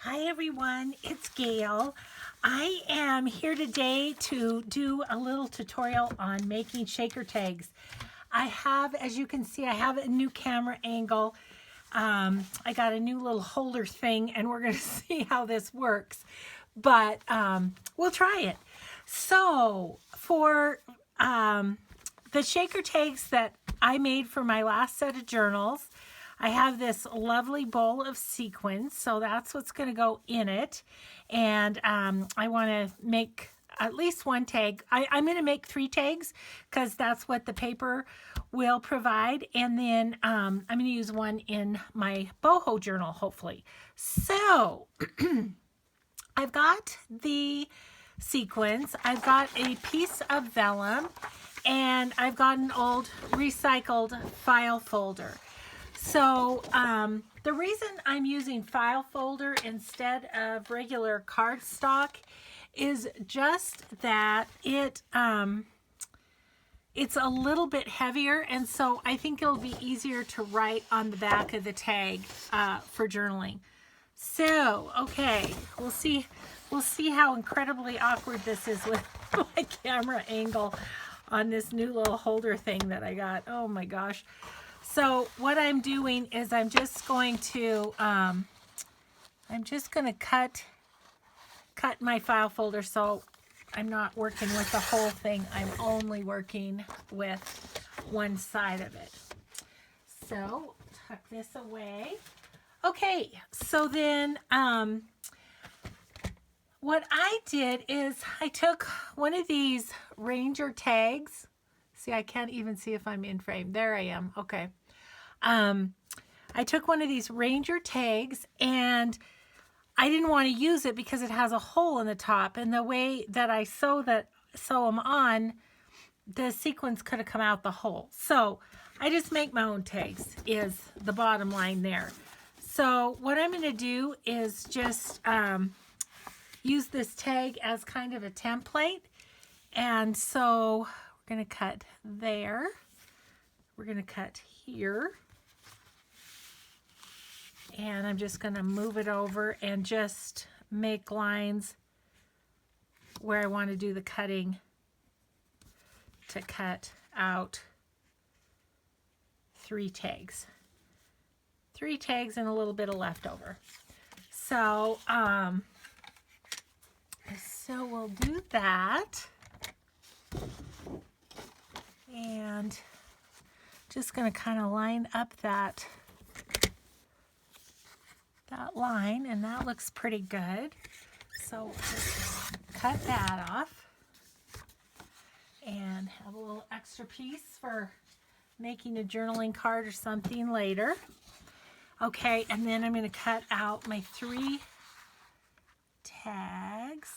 Hi everyone, it's Gail. I am here today to do a little tutorial on making shaker tags. I have, as you can see, I have a new camera angle. I got a new little holder thing and we're going to see how this works. But we'll try it. So for the shaker tags that I made for my last set of journals, I have this lovely bowl of sequins, so that's what's going to go in it. And I want to make at least one tag. I'm going to make 3 tags because that's what the paper will provide. And then I'm going to use one in my boho journal, hopefully. So I've got the sequins, I've got a piece of vellum, and I've got an old recycled file folder. So the reason I'm using file folder instead of regular cardstock is just that it's a little bit heavier, and so I think it'll be easier to write on the back of the tag for journaling. So, okay, we'll see how incredibly awkward this is with my camera angle on this new little holder thing that I got. Oh my gosh. So what I'm doing is I'm just going to cut my file folder so I'm not working with the whole thing. I'm only working with one side of it. So tuck this away. Okay, so then what I did is I took one of these Ranger tags. See, I can't even see if I'm in frame. There I am. Okay. I took one of these Ranger tags and I didn't want to use it because it has a hole in the top, and the way that I sew them on, the sequins could have come out the hole. So I just make my own tags is the bottom line there. So what I'm going to do is just use this tag as kind of a template. And so we're going to cut there. We're going to cut here. And I'm just going to move it over and just make lines where I want to do the cutting to cut out 3 tags. 3 tags and a little bit of leftover. So, so we'll do that. And just going to kind of line up that line, and that looks pretty good. So just cut that off and have a little extra piece for making a journaling card or something later. Okay, and then I'm going to cut out my 3 tags.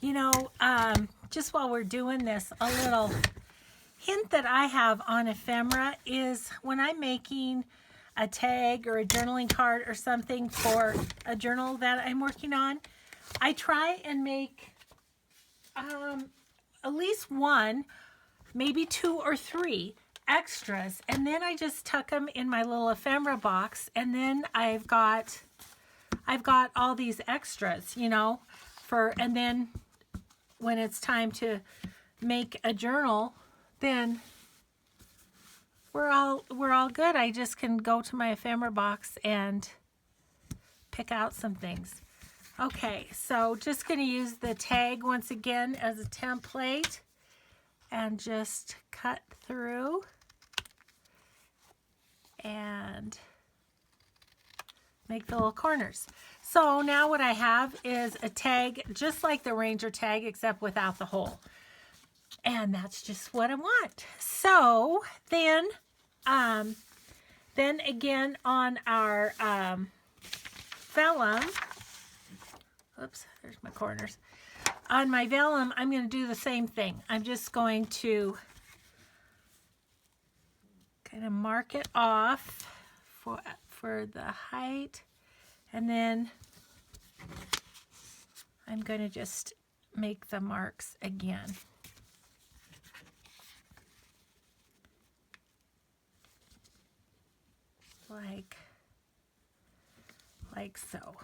You know, just while we're doing this, a little hint that I have on ephemera is when I'm making a tag or a journaling card or something for a journal that I'm working on, I try and make at least 1, maybe 2 or 3 extras, and then I just tuck them in my little ephemera box, and then I've got all these extras, you know, and then when it's time to make a journal, then we're all good. I just can go to my ephemera box and pick out some things. Okay, so just going to use the tag once again as a template and just cut through and make the little corners. So now what I have is a tag just like the Ranger tag except without the hole. And that's just what I want. So then again on our vellum, oops, there's my corners. On my vellum, I'm going to do the same thing. I'm just going to kind of mark it off for the height, and then I'm going to just make the marks again. like so.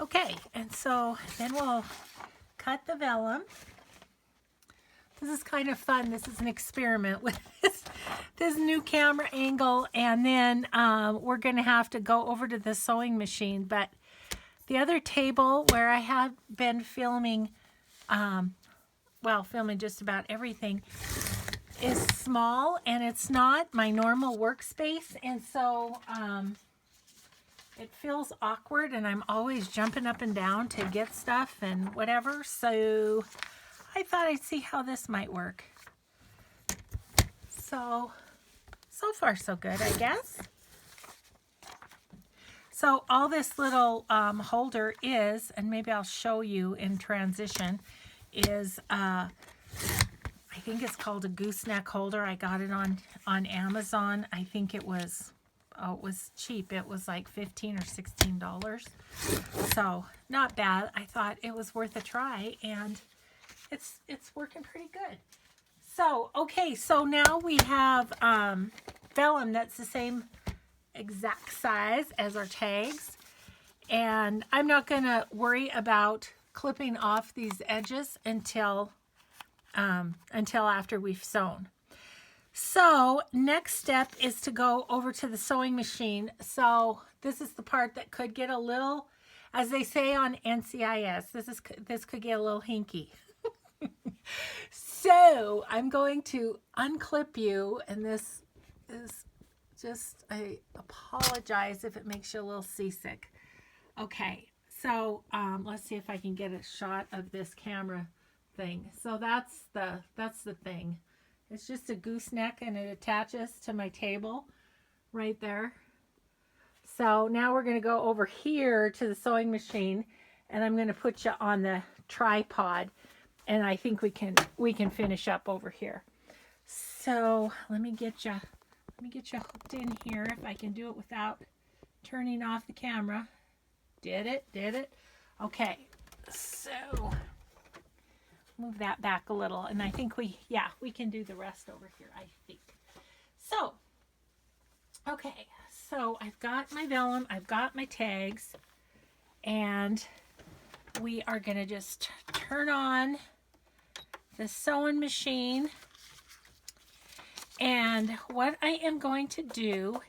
Okay, and so then we'll cut the vellum. This is kind of fun. This is an experiment with this new camera angle, and then we're going to have to go over to the sewing machine. But the other table where I have been filming, filming just about everything, is small, and it's not my normal workspace, and so it feels awkward, and I'm always jumping up and down to get stuff and whatever. So I thought I'd see how this might work. So far so good, I guess. So all this little holder is, and maybe I'll show you in transition, is I think it's called a gooseneck holder. I got it on Amazon. I think it was, it was cheap. It was like $15 or $16. So not bad. I thought it was worth a try, and it's working pretty good. So, okay, so now we have vellum that's the same exact size as our tags, and I'm not going to worry about clipping off these edges until after we've sewn. So next step is to go over to the sewing machine. So this is the part that could get a little, as they say on NCIS, this could get a little hinky. So I'm going to unclip you, and this is just, I apologize if it makes you a little seasick. Okay, so let's see if I can get a shot of this camera thing. So that's the thing. It's just a gooseneck, and it attaches to my table right there. So now we're going to go over here to the sewing machine, and I'm going to put you on the tripod, and I think we can finish up over here. So let me get you hooked in here if I can do it without turning off the camera. Did it? Okay, so move that back a little, and I think we can do the rest over here, I think. So, okay, so I've got my vellum, I've got my tags, and we are going to just turn on the sewing machine. And what I am going to do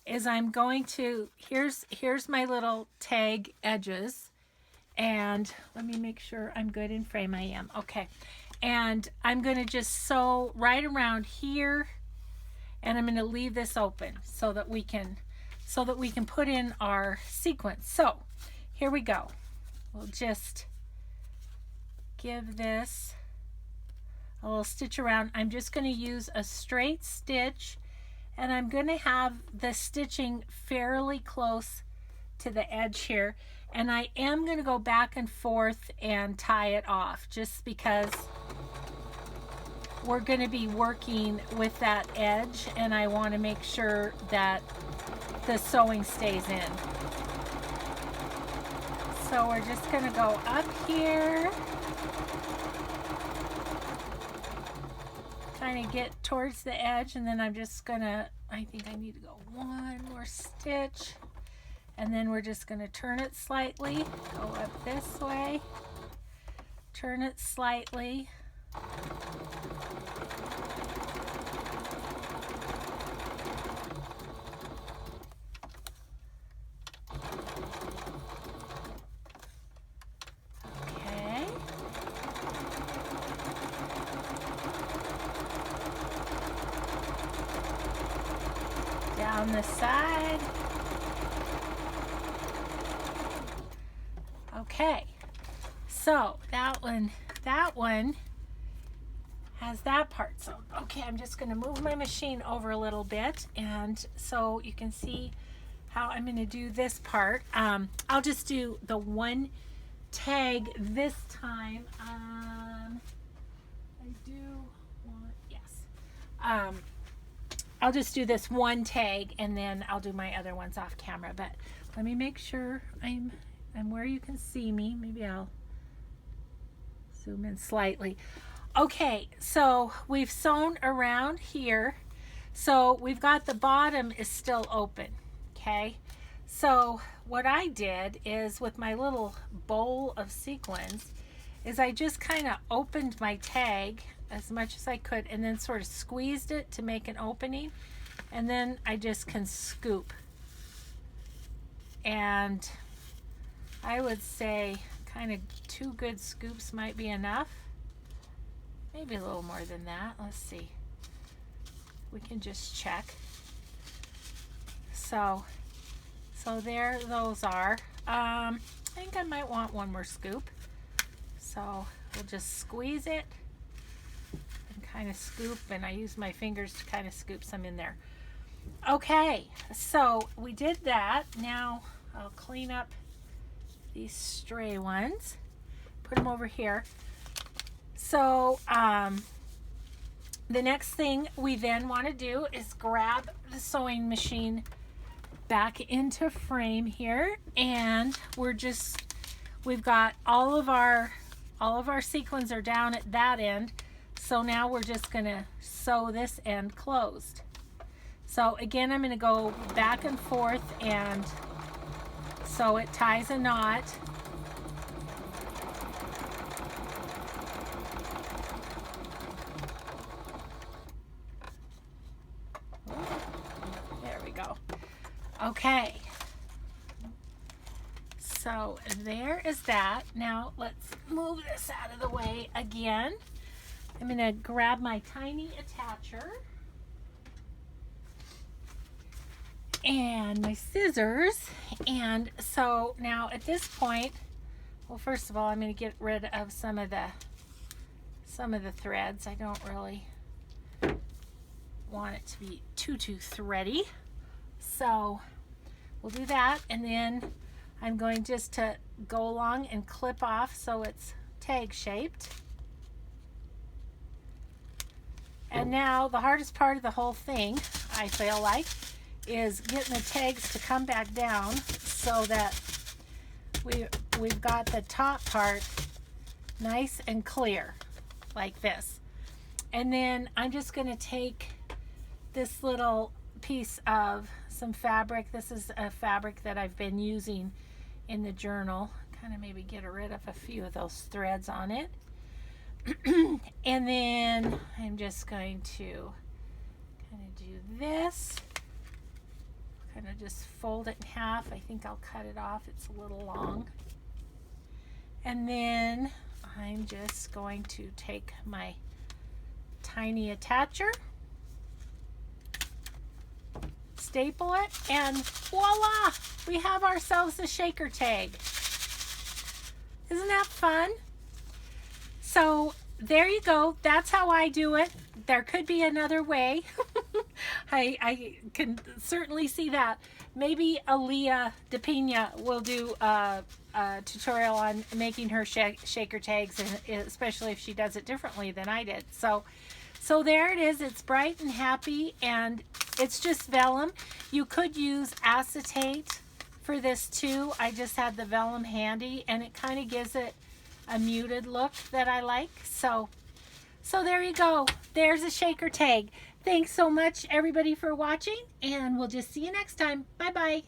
is I'm going to, here's my little tag edges, and let me make sure I'm good in frame. I am. Okay. And I'm going to just sew right around here, and I'm going to leave this open so that we can put in our sequence. So here we go. We'll just give this a little stitch around. I'm just going to use a straight stitch, and I'm going to have the stitching fairly close to the edge here, and I am going to go back and forth and tie it off, just because we're going to be working with that edge, and I want to make sure that the sewing stays in. So we're just going to go up here, kind of get towards the edge, and then I'm just gonna, I think I need to go one more stitch, and then we're just gonna turn it slightly, go up this way, turn it slightly, down the side. Okay, so that one has that part. So okay, I'm just going to move my machine over a little bit, and so you can see how I'm going to do this part. I'll just do the one tag this time. I do want, yes. I'll just do this one tag, and then I'll do my other ones off camera. But let me make sure I'm where you can see me. Maybe I'll zoom in slightly. Okay, so we've sewn around here. So we've got the bottom is still open, okay? So what I did is with my little bowl of sequins is I just kind of opened my tag as much as I could and then sort of squeezed it to make an opening, and then I just can scoop. And I would say kind of 2 good scoops might be enough. Maybe a little more than that. Let's see. We can just check. So there those are. I think I might want 1 more scoop. So we'll just squeeze it and kind of scoop, and I use my fingers to kind of scoop some in there. Okay, so we did that. Now I'll clean up these stray ones, put them over here. So the next thing we then want to do is grab the sewing machine back into frame here, and we've got all of our sequins are down at that end. So now we're just gonna sew this end closed. So again, I'm gonna go back and forth, and so it ties a knot. There we go. Okay. So there is that. Now let's move this out of the way again. I'm gonna grab my tiny attacher and my scissors. And so now at this point, well, first of all, I'm going to get rid of some of the threads. I don't really want it to be too thready. So we'll do that, and then I'm going just to go along and clip off so it's tag shaped. And now the hardest part of the whole thing, I feel like, is getting the tags to come back down so that we've got the top part nice and clear like this. And then I'm just going to take this little piece of some fabric. This is a fabric that I've been using in the journal. Kind of maybe get rid of a few of those threads on it. And then I'm just going to kind of do this. Kind of just fold it in half. I think I'll cut it off. It's a little long. And then I'm just going to take my tiny attacher, staple it, and voila! We have ourselves a shaker tag. Isn't that fun? So there you go. That's how I do it. There could be another way. I can certainly see that. Maybe Aaliyah DePina will do a tutorial on making her shaker tags, and especially if she does it differently than I did. So there it is. It's bright and happy, and it's just vellum. You could use acetate for this too. I just had the vellum handy, and it kind of gives it a muted look that I like. So there you go. There's a shaker tag. Thanks so much, everybody, for watching, and we'll just see you next time. Bye-bye.